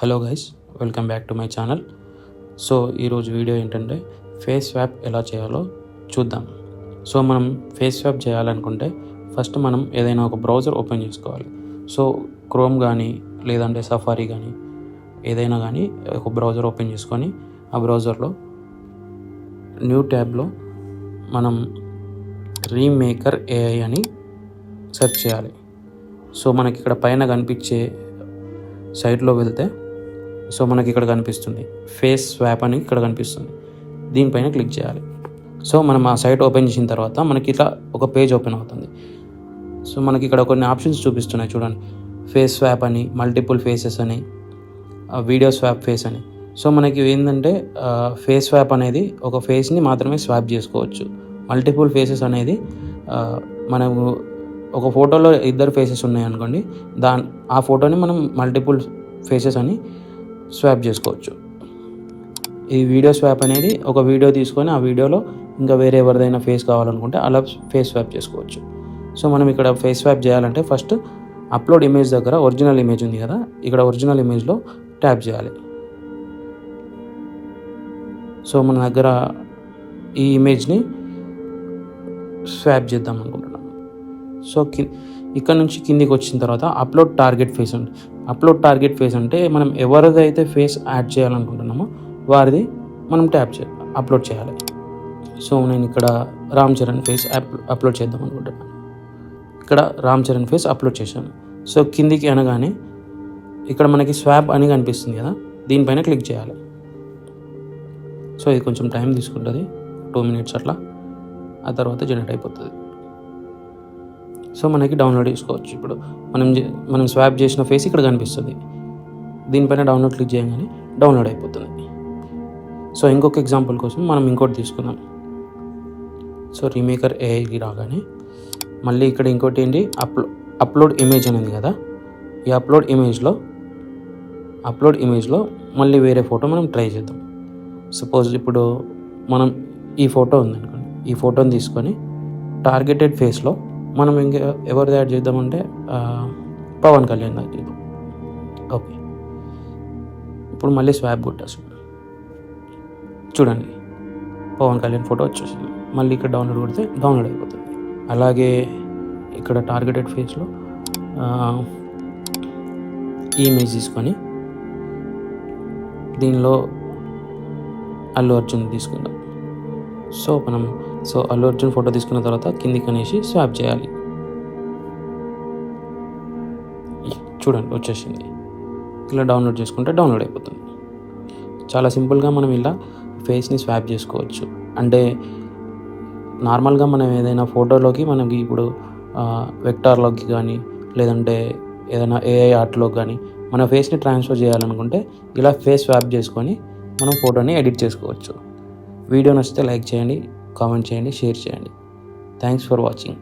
Hello guys, welcome back to my channel. So ఈరోజు video ఏంటంటే face swap ఎలా చేయాలో చూద్దాం. సో మనం ఫేస్ స్వాప్ చేయాలనుకుంటే ఫస్ట్ మనం ఏదైనా ఒక బ్రౌజర్ ఓపెన్ చేసుకోవాలి. సో క్రోమ్ కానీ లేదంటే సఫారీ కానీ ఏదైనా కానీ ఒక బ్రౌజర్ ఓపెన్ చేసుకొని ఆ బ్రౌజర్లో న్యూ ట్యాబ్లో మనం రీమేకర్ AI అని సెర్చ్ చేయాలి. సో మనకి ఇక్కడ పైన కనిపించే సైట్లో వెళ్తే సో మనకి ఇక్కడ కనిపిస్తుంది ఫేస్ స్వాప్ అని ఇక్కడ కనిపిస్తుంది. దీనిపైన క్లిక్ చేయాలి. సో మనం ఆ సైట్ ఓపెన్ చేసిన తర్వాత మనకి ఇట్లా ఒక పేజ్ ఓపెన్ అవుతుంది. సో మనకి ఇక్కడ కొన్ని ఆప్షన్స్ చూపిస్తున్నాయి చూడండి. ఫేస్ స్వాప్ అని, మల్టిపుల్ ఫేసెస్ అని, వీడియో స్వాప్ ఫేస్ అని. సో మనకి ఏంటంటే ఫేస్ స్వాప్ అనేది ఒక ఫేస్ని మాత్రమే స్వాప్ చేసుకోవచ్చు. మల్టిపుల్ ఫేసెస్ అనేది మనము ఒక ఫోటోలో ఇద్దరు ఫేసెస్ ఉన్నాయి అనుకోండి, ఆ ఫోటోని మనం మల్టిపుల్ ఫేసెస్ అని స్వాప్ చేసుకోవచ్చు. ఈ వీడియో స్వాప్ అనేది ఒక వీడియో తీసుకొని ఆ వీడియోలో ఇంకా వేరే ఎవరిదైనా ఫేస్ కావాలనుకుంటే అలా ఫేస్ స్వాప్ చేసుకోవచ్చు. సో మనం ఇక్కడ ఫేస్ స్వాప్ చేయాలంటే ఫస్ట్ అప్లోడ్ ఇమేజ్ దగ్గర ఒరిజినల్ ఇమేజ్ ఉంది కదా, ఇక్కడ ఒరిజినల్ ఇమేజ్లో ట్యాప్ చేయాలి. సో మన దగ్గర ఈ ఇమేజ్ని స్వాప్ చేద్దాం అనుకుంటున్నాం. సో ఇక్కడ నుంచి కిందికి వచ్చిన తర్వాత అప్లోడ్ టార్గెట్ ఫేస్ ఉంది. అప్లోడ్ టార్గెట్ ఫేస్ అంటే మనం ఎవరిదైతే ఫేస్ యాడ్ చేయాలనుకుంటున్నామో వారిది మనం అప్లోడ్ చేయాలి. సో నేను ఇక్కడ రామ్ చరణ్ ఫేస్ అప్లోడ్ చేద్దాం అనుకుంటున్నాను. ఇక్కడ రామ్ చరణ్ ఫేస్ అప్లోడ్ చేశాను. సో కిందికి అనగానే ఇక్కడ మనకి స్వాప్ అని కనిపిస్తుంది కదా, దీనిపైన క్లిక్ చేయాలి. సో ఇది కొంచెం టైం తీసుకుంటుంది, 2 minutes అట్లా. ఆ తర్వాత జనరేట్ అయిపోతుంది. సో మనకి డౌన్లోడ్ చేసుకోవచ్చు. ఇప్పుడు మనం స్వాప్ చేసిన ఫేస్ ఇక్కడ కనిపిస్తుంది. దీనిపైన డౌన్లోడ్ క్లిక్ చేయగానే డౌన్లోడ్ అయిపోతుంది. సో ఇంకొక ఎగ్జాంపుల్ కోసం మనం ఇంకోటి తీసుకుందాం. సో రీమేకర్ AIకి రాగానే మళ్ళీ ఇక్కడ ఇంకోటి ఏంటి, అప్లోడ్ ఇమేజ్ అనేది కదా, ఈ అప్లోడ్ ఇమేజ్లో మళ్ళీ వేరే ఫోటో మనం ట్రై చేద్దాం. సపోజ్ ఇప్పుడు మనం ఈ ఫోటో ఉందనుకోండి, ఈ ఫోటోని తీసుకొని టార్గెటెడ్ ఫేస్లో మనం ఇంకా ఎవరిది యాడ్ చేద్దామంటే పవన్ కళ్యాణ్ యాడ్ చేద్దాం. ఓకే, ఇప్పుడు మళ్ళీ స్వాప్ కొట్టేస్తాం. చూడండి పవన్ కళ్యాణ్ ఫోటో వచ్చేసింది. మళ్ళీ ఇక్కడ డౌన్లోడ్ కొడితే డౌన్లోడ్ అయిపోతుంది. అలాగే ఇక్కడ టార్గెటెడ్ ఫేస్లో ఈ ఇమేజ్ తీసుకొని దీనిలో అల్లు అర్జున్ తీసుకుందాం. సో అల్లు అర్జున్ ఫోటో తీసుకున్న తర్వాత కిందికి అనేసి స్వాప్ చేయాలి. చూడండి వచ్చేసింది. ఇలా డౌన్లోడ్ చేసుకుంటే డౌన్లోడ్ అయిపోతుంది. చాలా సింపుల్గా మనం ఇలా ఫేస్ని స్వాప్ చేసుకోవచ్చు. అంటే నార్మల్గా మనం ఏదైనా ఫోటోలోకి మనకి ఇప్పుడు వెక్టార్లోకి కానీ లేదంటే ఏదైనా AI ఆర్ట్లోకి కానీ మన ఫేస్ని ట్రాన్స్ఫర్ చేయాలనుకుంటే ఇలా ఫేస్ స్వాప్ చేసుకొని మనం ఫోటోని ఎడిట్ చేసుకోవచ్చు. వీడియో నచ్చితే లైక్ చేయండి, కామెంట్ చేయండి, షేర్ చేయండి. Thanks for watching.